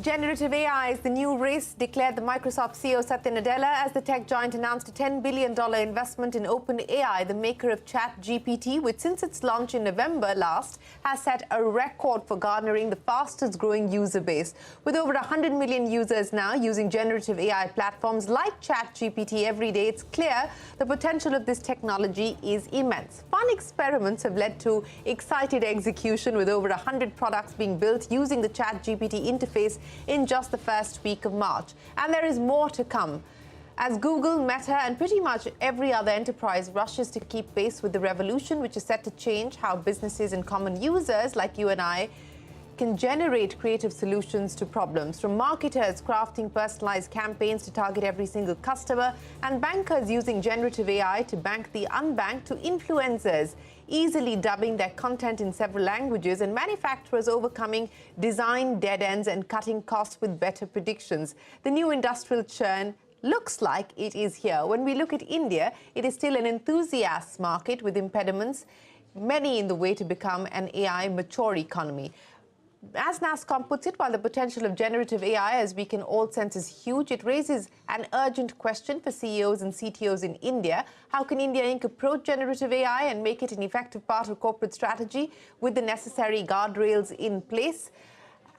Generative AI is the new race, declared the Microsoft CEO Satya Nadella as the tech giant announced a $10 billion investment in OpenAI, the maker of ChatGPT, which since its launch in November last has set a record for garnering the fastest growing user base. With over 100 million users now using generative AI platforms like ChatGPT every day, it's clear the potential of this technology is immense. Fun experiments have led to excited execution, with over 100 products being built using the ChatGPT interface in just the first week of March. And there is more to come, as Google, Meta, and pretty much every other enterprise rushes to keep pace with the revolution, which is set to change how businesses and common users like you and I can generate creative solutions to problems, from marketers crafting personalized campaigns to target every single customer, and bankers using generative AI to bank the unbanked, to influencers easily dubbing their content in several languages, and manufacturers overcoming design dead ends and cutting costs with better predictions. The new industrial churn looks like it is here. When we look at India, it is still an enthusiast market with impediments, many in the way to become an AI mature economy. As NASSCOM puts it, while the potential of generative AI, as we can all sense, is huge, it raises an urgent question for CEOs and CTOs in India. How can India Inc. approach generative AI and make it an effective part of corporate strategy with the necessary guardrails in place?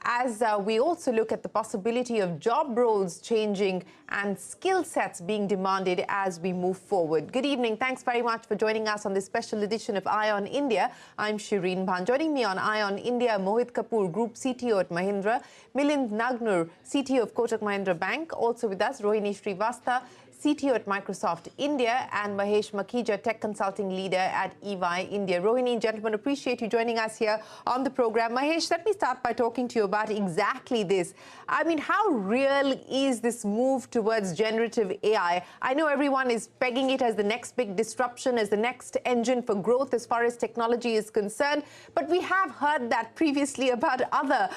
As we also look at the possibility of job roles changing and skill sets being demanded as we move forward. Good evening. Thanks very much for joining us on this special edition of Eye on India. I'm Shereen Bhan. Joining me on Eye on India, Mohit Kapoor, Group CTO at Mahindra, Milind Nagnur, CTO of Kotak Mahindra Bank. Also with us, Rohini Srivathsa, CTO at Microsoft India, and Mahesh, Makhija, Tech Consulting Leader at EY India. Rohini, gentlemen, appreciate you joining us here on the program. Mahesh, let me start by talking to you about exactly this. I mean, how real is this move towards generative AI? I know everyone is pegging it as the next big disruption, as the next engine for growth as far as technology is concerned, but we have heard that previously about other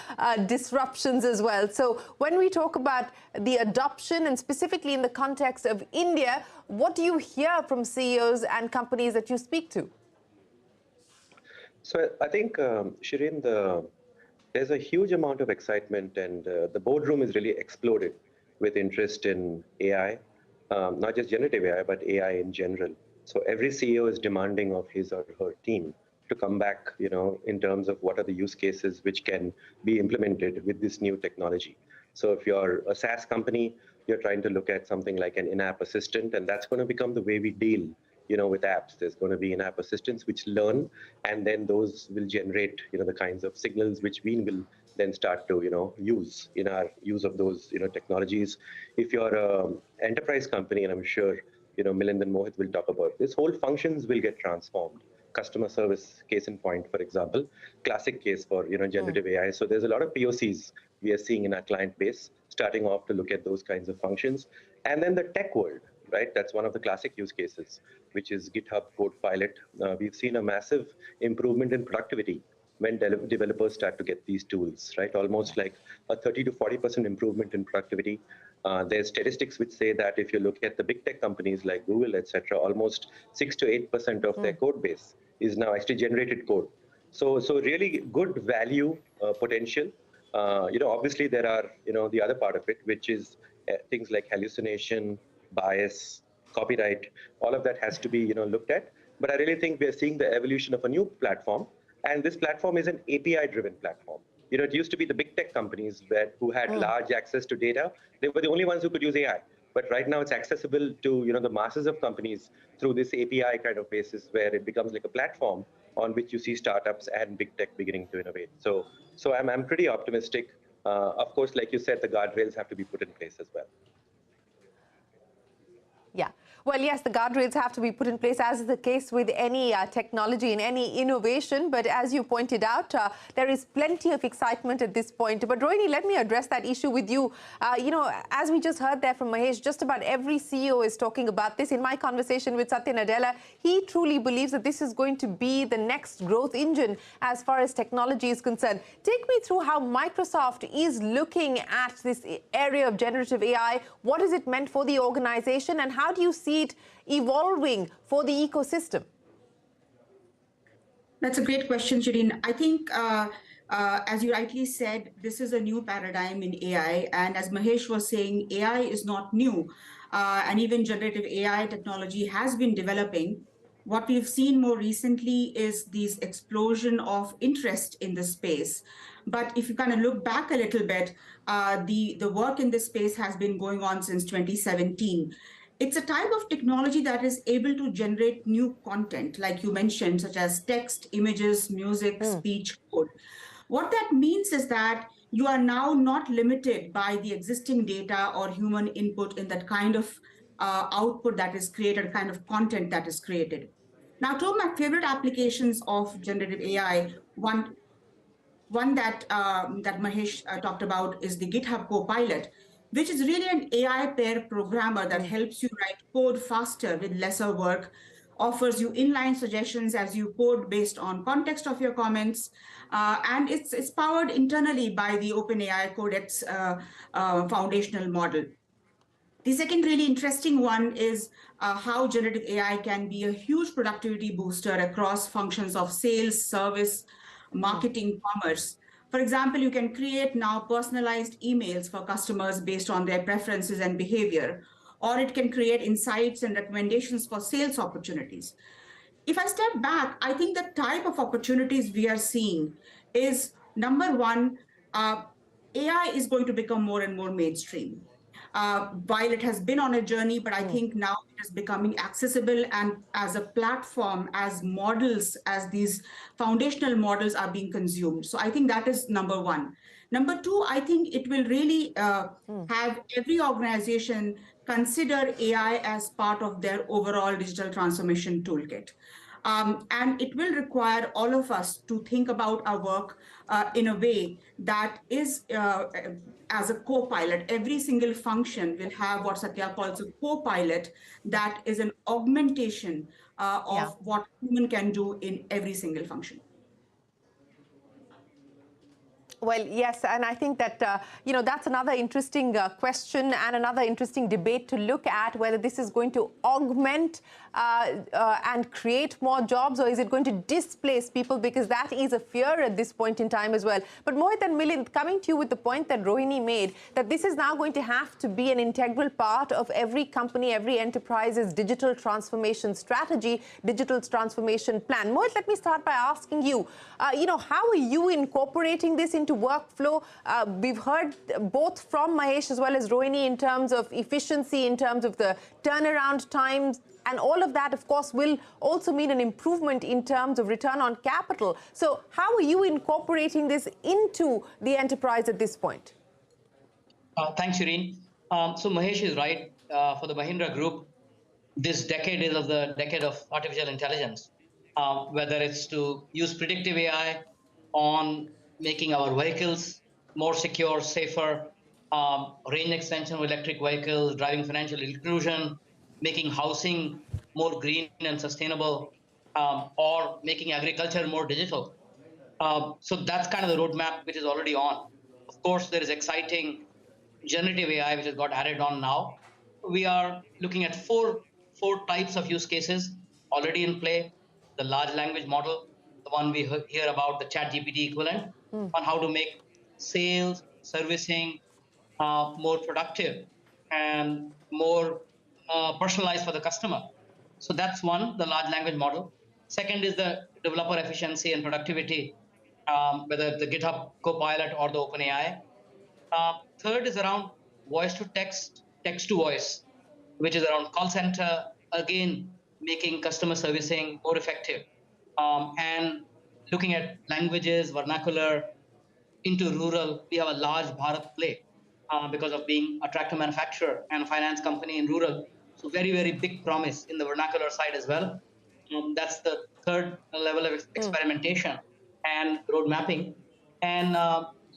disruptions as well. So when we talk about the adoption, and specifically in the context of India, what do you hear from CEOs and companies that you speak to? So I think, Shereen, there's a huge amount of excitement, and the boardroom is really exploded with interest in AI, not just generative AI, but AI in general. So every CEO is demanding of his or her team to come back, in terms of what are the use cases which can be implemented with this new technology. So if you're a SaaS company, you're trying to look at something like an in-app assistant, and that's going to become the way we deal, with apps. There's going to be in-app assistants which learn, and then those will generate, the kinds of signals which we will then start to, use in our use of those, technologies. If you're an enterprise company, and I'm sure, Milind and Mohit will talk about this, whole functions will get transformed. Customer service, case in point, for example, classic case for, generative AI. So there's a lot of POCs we are seeing in our client base, starting off to look at those kinds of functions. And then the tech world, right? That's one of the classic use cases, which is GitHub Copilot. We've seen a massive improvement in productivity when developers start to get these tools, right? Almost like a 30 to 40% improvement in productivity. There's statistics which say that if you look at the big tech companies like Google, etc., almost 6 to 8% of their code base is now actually generated code. So really good value potential. Obviously there are, the other part of it, which is things like hallucination, bias, copyright. All of that has to be, looked at. But I really think we're seeing the evolution of a new platform, and this platform is an API-driven platform. It used to be the big tech companies who had large access to data. They were the only ones who could use AI. But right now it's accessible to, the masses of companies through this API kind of basis, where it becomes like a platform on which you see startups and big tech beginning to innovate. So I'm pretty optimistic. Of course, like you said, the guardrails have to be put in place as well. Yeah. Well, yes, the guardrails have to be put in place, as is the case with any technology and any innovation. But as you pointed out, there is plenty of excitement at this point. But Rohini, let me address that issue with you. As we just heard there from Mahesh, just about every CEO is talking about this. In my conversation with Satya Nadella, he truly believes that this is going to be the next growth engine as far as technology is concerned. Take me through how Microsoft is looking at this area of generative AI. What is it meant for the organization, and how do you see it evolving for the ecosystem? That's a great question, Shereen. I think As you rightly said, this is a new paradigm in AI. And as Mahesh was saying, AI is not new. And even generative AI technology has been developing. What we've seen more recently is this explosion of interest in the space. But if you kind of look back a little bit, the work in this space has been going on since 2017. It's a type of technology that is able to generate new content, like you mentioned, such as text, images, music, speech, code. What that means is that you are now not limited by the existing data or human input in that kind of output that is created, kind of content that is created. Now, two of my favorite applications of generative AI, one that Mahesh talked about is the GitHub Copilot, which is really an AI pair programmer that helps you write code faster with lesser work, offers you inline suggestions as you code based on context of your comments, and it's powered internally by the OpenAI Codex foundational model. The second really interesting one is how generative AI can be a huge productivity booster across functions of sales, service, marketing, commerce. For example, you can create now personalized emails for customers based on their preferences and behavior, or it can create insights and recommendations for sales opportunities. If I step back, I think the type of opportunities we are seeing is number one, AI is going to become more and more mainstream. While it has been on a journey, but I think now it is becoming accessible and as a platform, as models, as these foundational models are being consumed. So I think that is number one. Number two, I think it will really have every organization consider AI as part of their overall digital transformation toolkit. And it will require all of us to think about our work in a way that is as a co-pilot. Every single function will have what Satya calls a co-pilot that is an augmentation of what human can do in every single function. Well, yes, and I think that, that's another interesting question and another interesting debate to look at, whether this is going to augment and create more jobs, or is it going to displace people, because that is a fear at this point in time as well. But Mohit and Milind, coming to you with the point that Rohini made, that this is now going to have to be an integral part of every company, every enterprise's digital transformation strategy, digital transformation plan. Mohit, let me start by asking you, how are you incorporating this into workflow? We've heard both from Mahesh as well as Rohini in terms of efficiency, in terms of the turnaround times, and all of that, of course, will also mean an improvement in terms of return on capital. So how are you incorporating this into the enterprise at this point? Thanks, Shereen. So Mahesh is right. For the Mahindra Group, this decade is the decade of artificial intelligence, whether it's to use predictive AI on making our vehicles more secure, safer, range extension of electric vehicles, driving financial inclusion, making housing more green and sustainable, or making agriculture more digital. So that's kind of the roadmap which is already on. Of course, there is exciting generative AI which has got added on now. We are looking at four types of use cases already in play. The large language model, the one we hear about, the ChatGPT equivalent, on how to make sales, servicing more productive and more personalized for the customer. So that's one, the large language model. Second is the developer efficiency and productivity, whether the GitHub Copilot or the OpenAI. Third is around voice to text, text to voice, which is around call center, again, making customer servicing more effective. And looking at languages, vernacular, into rural, we have a large Bharat play because of being a tractor manufacturer and a finance company in rural. So very, very big promise in the vernacular side as well. That's the third level of experimentation and road mapping. And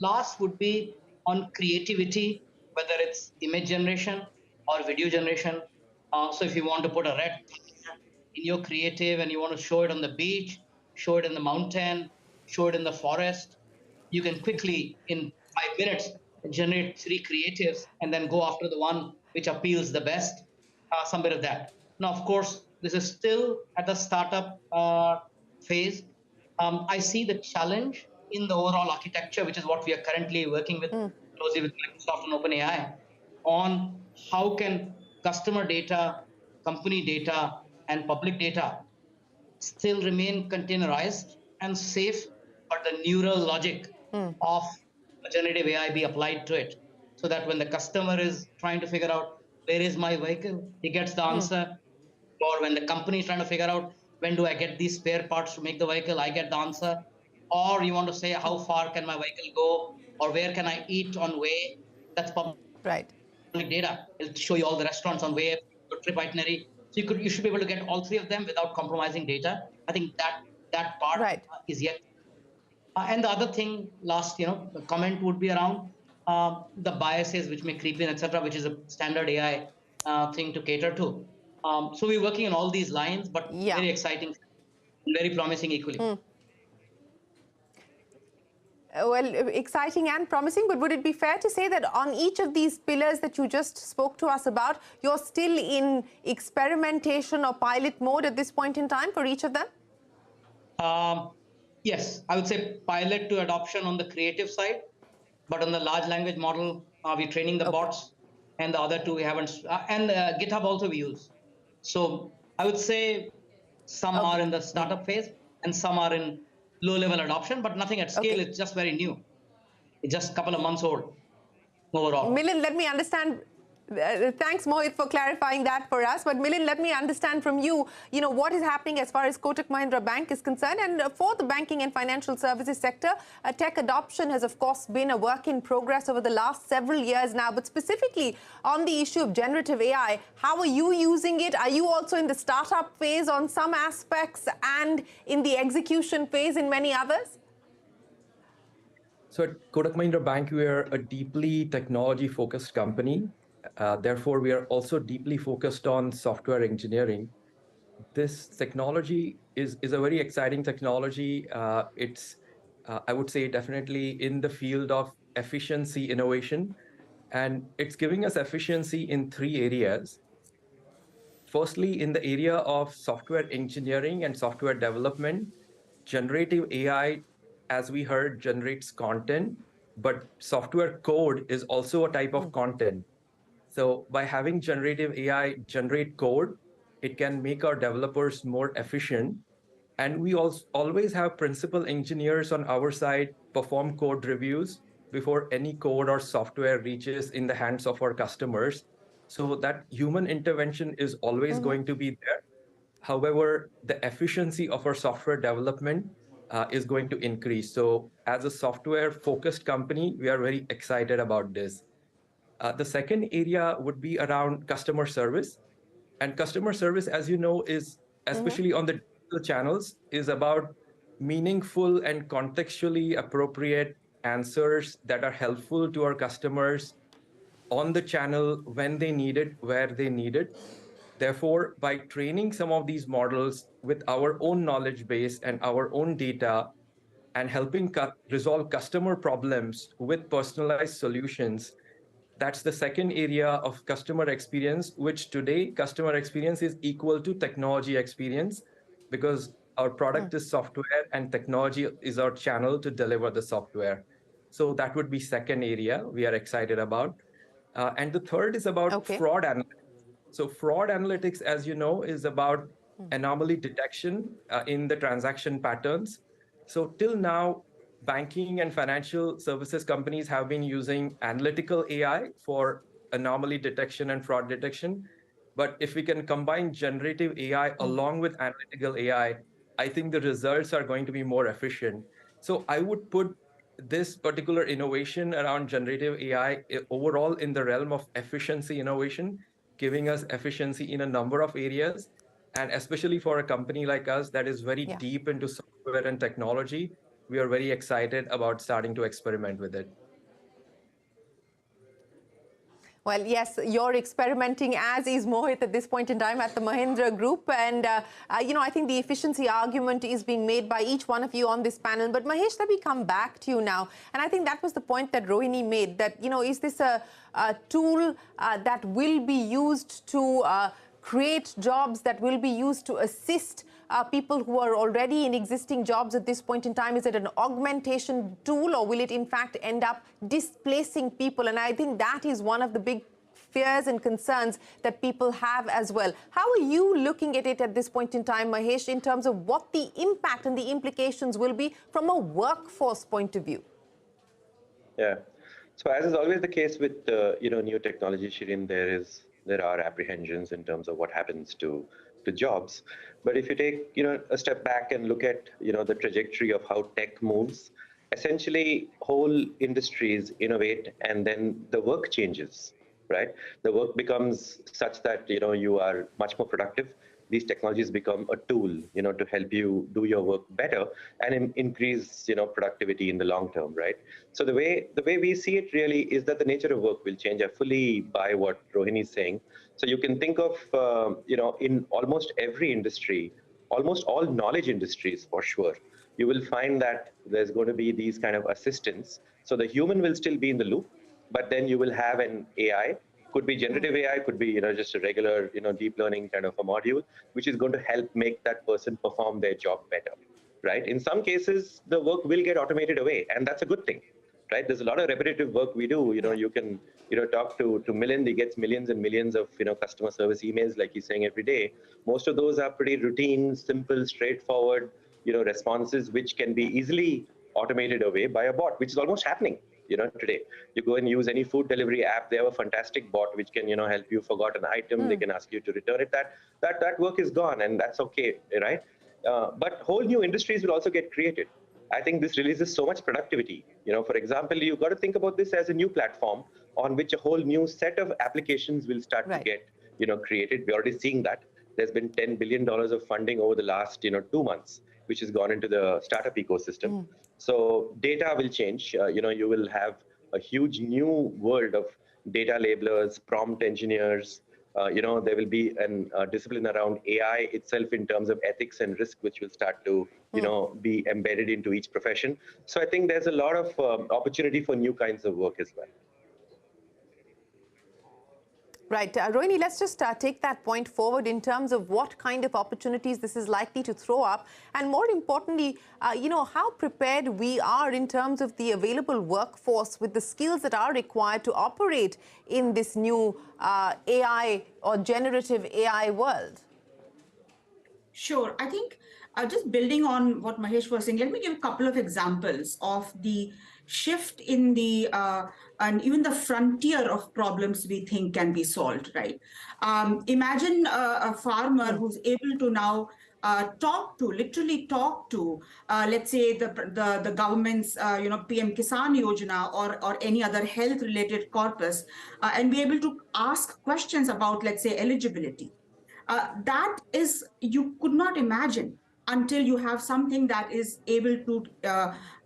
last would be on creativity, whether it's image generation or video generation. So if you want to put a red in your creative and you want to show it on the beach, show it in the mountain, show it in the forest, you can quickly, in 5 minutes, generate 3 creatives and then go after the one which appeals the best, some bit of that. Now, of course, this is still at the startup phase. I see the challenge in the overall architecture, which is what we are currently working with closely with Microsoft and OpenAI, on how can customer data, company data, and public data still remain containerized and safe, but the neural logic of generative AI be applied to it, so that when the customer is trying to figure out where is my vehicle, he gets the answer. Or when the company is trying to figure out when do I get these spare parts to make the vehicle, I get the answer. Or you want to say how far can my vehicle go, or where can I eat on way? That's public Right. data. It'll show you all the restaurants on way, your trip itinerary. So you should be able to get all three of them without compromising data. I think that part Right. is yet. And the other thing, last comment would be around the biases which may creep in, etc., which is a standard AI thing to cater to. So we're working on all these lines, but Yeah. very exciting, very promising equally. Well, exciting and promising, but would it be fair to say that on each of these pillars that you just spoke to us about, you're still in experimentation or pilot mode at this point in time for each of them? Yes, I would say pilot to adoption on the creative side, but on the large language model, we're training the bots, and the other two we haven't, and GitHub also we use. So I would say some are in the startup phase and some are in low-level adoption, but nothing at scale. It's just very new. It's just a couple of months old overall. Milind, let me understand. Thanks, Mohit, for clarifying that for us. But Milind, let me understand from you, what is happening as far as Kotak Mahindra Bank is concerned. And for the banking and financial services sector, tech adoption has, of course, been a work in progress over the last several years now. But specifically on the issue of generative AI, how are you using it? Are you also in the startup phase on some aspects and in the execution phase in many others? So at Kotak Mahindra Bank, we are a deeply technology-focused company. Therefore, we are also deeply focused on software engineering. This technology is a very exciting technology. It's, I would say, definitely in the field of efficiency innovation. And it's giving us efficiency in 3 areas. Firstly, in the area of software engineering and software development, generative AI, as we heard, generates content, but software code is also a type of content. So by having generative AI generate code, it can make our developers more efficient. And we also always have principal engineers on our side perform code reviews before any code or software reaches in the hands of our customers. So that human intervention is always going to be there. However, the efficiency of our software development is going to increase. So as a software-focused company, we are very excited about this. The second area would be around customer service. And customer service, as you know, is, especially on the digital channels, is about meaningful and contextually appropriate answers that are helpful to our customers on the channel when they need it, where they need it. Therefore, by training some of these models with our own knowledge base and our own data and helping resolve customer problems with personalized solutions, that's the second area of customer experience, which today customer experience is equal to technology experience, because our product is software and technology is our channel to deliver the software. So that would be second area we are excited about. And the third is about fraud analytics. So fraud analytics, as you know, is about anomaly detection in the transaction patterns. So till now, banking and financial services companies have been using analytical AI for anomaly detection and fraud detection. But if we can combine generative AI along with analytical AI, I think the results are going to be more efficient. So I would put this particular innovation around generative AI overall in the realm of efficiency innovation, giving us efficiency in a number of areas. And especially for a company like us that is very deep into software and technology, we are very excited about starting to experiment with it. Well, yes, you're experimenting, as is Mohit at this point in time at the Mahindra Group. And, I think the efficiency argument is being made by each one of you on this panel. But Mahesh, let me come back to you now. And I think that was the point that Rohini made, that, is this a tool that will be used to create jobs, that will be used to assist people who are already in existing jobs at this point in time? Is it an augmentation tool, or will it in fact end up displacing people? And I think that is one of the big fears and concerns that people have as well. How are you looking at it at this point in time, Mahesh, in terms of what the impact and the implications will be from a workforce point of view? Yeah. So as is always the case with new technology, Shereen, there are apprehensions in terms of what happens to jobs. But if you take a step back and look at the trajectory of how tech moves, essentially whole industries innovate and then the work changes, right? The work becomes such that you are much more productive. These technologies become a tool to help you do your work better and increase productivity in the long term, right? So the way we see it really is that the nature of work will change. I fully buy what Rohini is saying. So you can think of in almost every industry, almost all knowledge industries for sure, you will find that there's going to be these kind of assistants. So the human will still be in the loop, but then you will have an AI. Could be generative AI, could be just a regular deep learning kind of a module, which is going to help make that person perform their job better, right? In some cases, the work will get automated away, and that's a good thing, right? There's a lot of repetitive work we do. You can talk to Milind. He gets millions and millions of customer service emails, like he's saying, every day. Most of those are pretty routine, simple, straightforward responses, which can be easily automated away by a bot, which is almost happening today. You go and use any food delivery app, they have a fantastic bot which can help you forgot an item. They can ask you to return it. That work is gone, and that's okay, right? But whole new industries will also get created. I think this releases so much productivity. For example, you've got to think about this as a new platform on which a whole new set of applications will start to get created. We're already seeing that. There's been $10 billion of funding over the last 2 months, which has gone into the startup ecosystem. So data will change. You will have a huge new world of data labelers, prompt engineers. There will be a discipline around AI itself in terms of ethics and risk, which will start to be embedded into each profession. So I think there's a lot of opportunity for new kinds of work as well. Right. Rohini, let's just take that point forward in terms of what kind of opportunities this is likely to throw up. And more importantly, how prepared we are in terms of the available workforce with the skills that are required to operate in this new AI or generative AI world. Sure. I think just building on what Mahesh was saying, let me give a couple of examples of the shift in the and even the frontier of problems we think can be solved, right? Imagine a farmer who's able to now literally talk to, let's say the government's, PM Kisan Yojana or any other health-related corpus, and be able to ask questions about, let's say, eligibility. That is, you could not imagine until you have something that is able to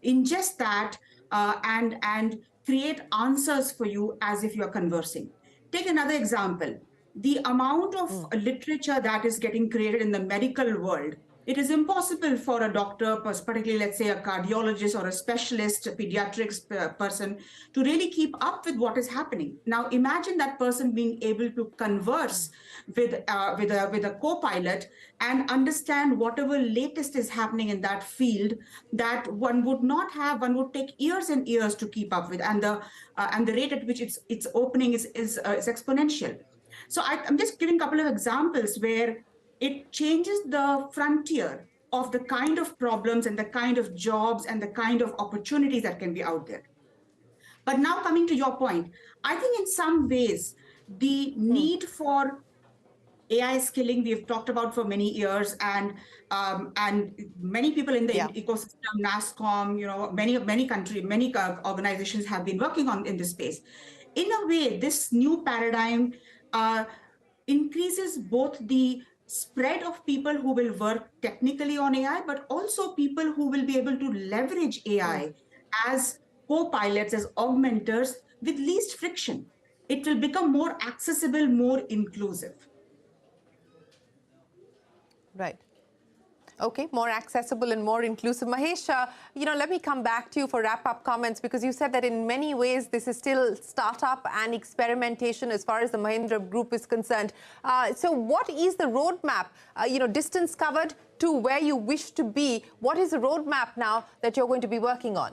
ingest that and create answers for you as if you're conversing. Take another example. The amount of literature that is getting created in the medical world, it is impossible for a doctor, particularly, let's say, a cardiologist or a specialist, a pediatrics person, to really keep up with what is happening. Now, imagine that person being able to converse with a co-pilot and understand whatever latest is happening in that field that one would not have, one would take years and years to keep up with, and the rate at which it's opening is exponential. So I'm just giving a couple of examples where it changes the frontier of the kind of problems and the kind of jobs and the kind of opportunities that can be out there. But now coming to your point, I think in some ways, the need for AI skilling we've talked about for many years, and many people in the ecosystem, NASSCOM, many organizations have been working on in this space. In a way, this new paradigm increases both the spread of people who will work technically on AI, but also people who will be able to leverage AI as co-pilots, as augmenters with least friction. It will become more accessible, more inclusive. Right. Okay, more accessible and more inclusive. Mahesh, let me come back to you for wrap-up comments, because you said that in many ways this is still startup and experimentation as far as the Mahindra Group is concerned. So what is the roadmap, distance covered to where you wish to be? What is the roadmap now that you're going to be working on?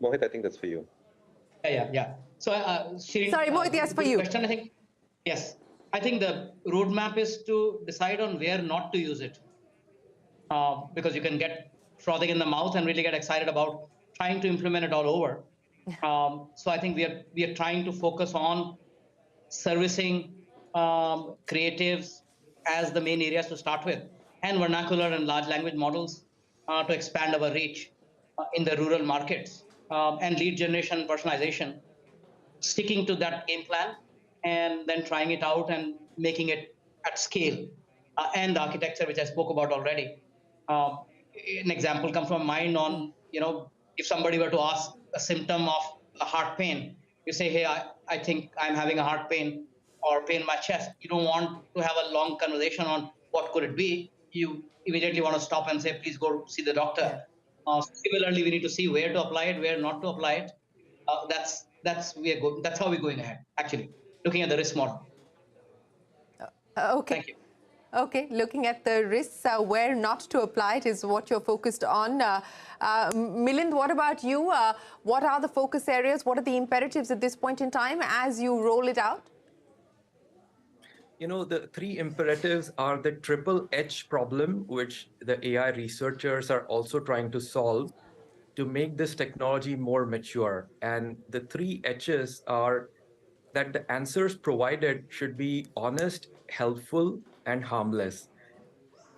Mohit, I think that's for you. Yeah. So, Shereen, Sorry, Mohit, yes, for you. Question, I think. Yes. I think the roadmap is to decide on where not to use it, because you can get frothing in the mouth and really get excited about trying to implement it all over. So I think we are trying to focus on servicing creatives as the main areas to start with, and vernacular and large language models to expand our reach in the rural markets, and lead generation, personalization, sticking to that game plan, and then trying it out and making it at scale, and the architecture, which I spoke about already. An example comes from mind on, if somebody were to ask a symptom of a heart pain, you say, hey, I think I'm having a heart pain or pain in my chest. You don't want to have a long conversation on what could it be. You immediately want to stop and say, please go see the doctor. Similarly, we need to see where to apply it, where not to apply it. That's how we're going ahead, actually, looking at the risk model. Okay. Thank you. Okay, looking at the risks, where not to apply it is what you're focused on. Milind, what about you? What are the focus areas? What are the imperatives at this point in time as you roll it out? The three imperatives are the triple H problem, which the AI researchers are also trying to solve to make this technology more mature. And the three H's are that the answers provided should be honest, helpful, and harmless.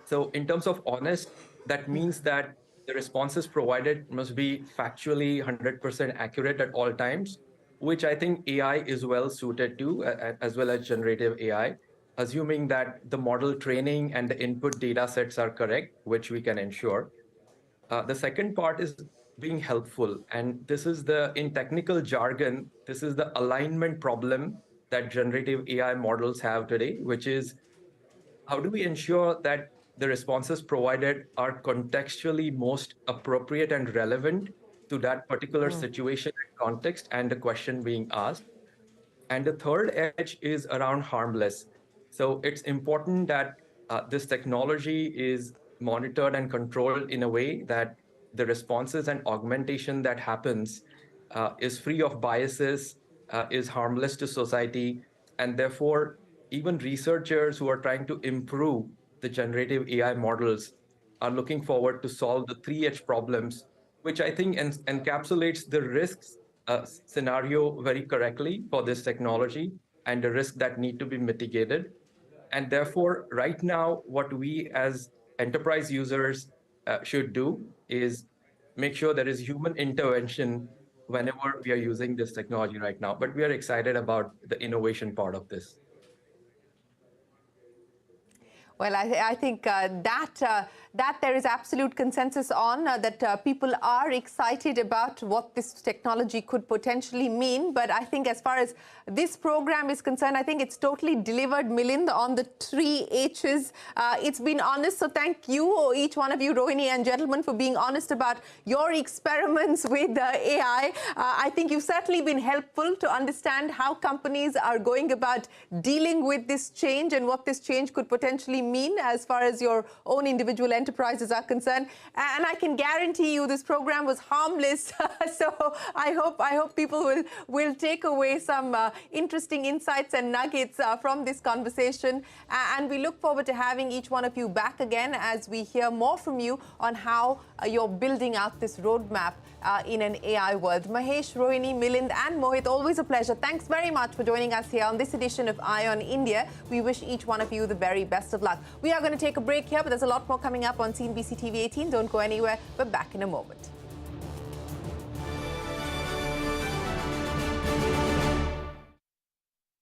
So in terms of honest, that means that the responses provided must be factually 100% accurate at all times, which I think AI is well suited to, as well as generative AI, assuming that the model training and the input data sets are correct, which we can ensure. The second part is being helpful. And this is in technical jargon, this is the alignment problem that generative AI models have today, which is how do we ensure that the responses provided are contextually most appropriate and relevant to that particular situation and context and the question being asked. And the third edge is around harmless. So it's important that this technology is monitored and controlled in a way that the responses and augmentation that happens is free of biases, is harmless to society, and therefore even researchers who are trying to improve the generative AI models are looking forward to solve the 3H problems, which I think encapsulates the risks scenario very correctly for this technology and the risks that need to be mitigated. And therefore, right now, what we as enterprise users should do is make sure there is human intervention whenever we are using this technology right now. But we are excited about the innovation part of this. Well, I think that there is absolute consensus on, that people are excited about what this technology could potentially mean. But I think as far as this program is concerned, I think it's totally delivered, Milind, on the 3 H's. It's been honest. So thank you, each one of you, Rohini and gentlemen, for being honest about your experiments with AI. I think you've certainly been helpful to understand how companies are going about dealing with this change and what this change could potentially mean as far as your own individual enterprises are concerned. And I can guarantee you this program was harmless. So I hope people will take away some interesting insights and nuggets from this conversation. And we look forward to having each one of you back again as we hear more from you on how you're building out this roadmap in an AI world. Mahesh, Rohini, Milind and Mohit, always a pleasure. Thanks very much for joining us here on this edition of Eye on India. We wish each one of you the very best of luck. We are going to take a break here, but there's a lot more coming up on CNBC-TV18. Don't go anywhere. We're back in a moment.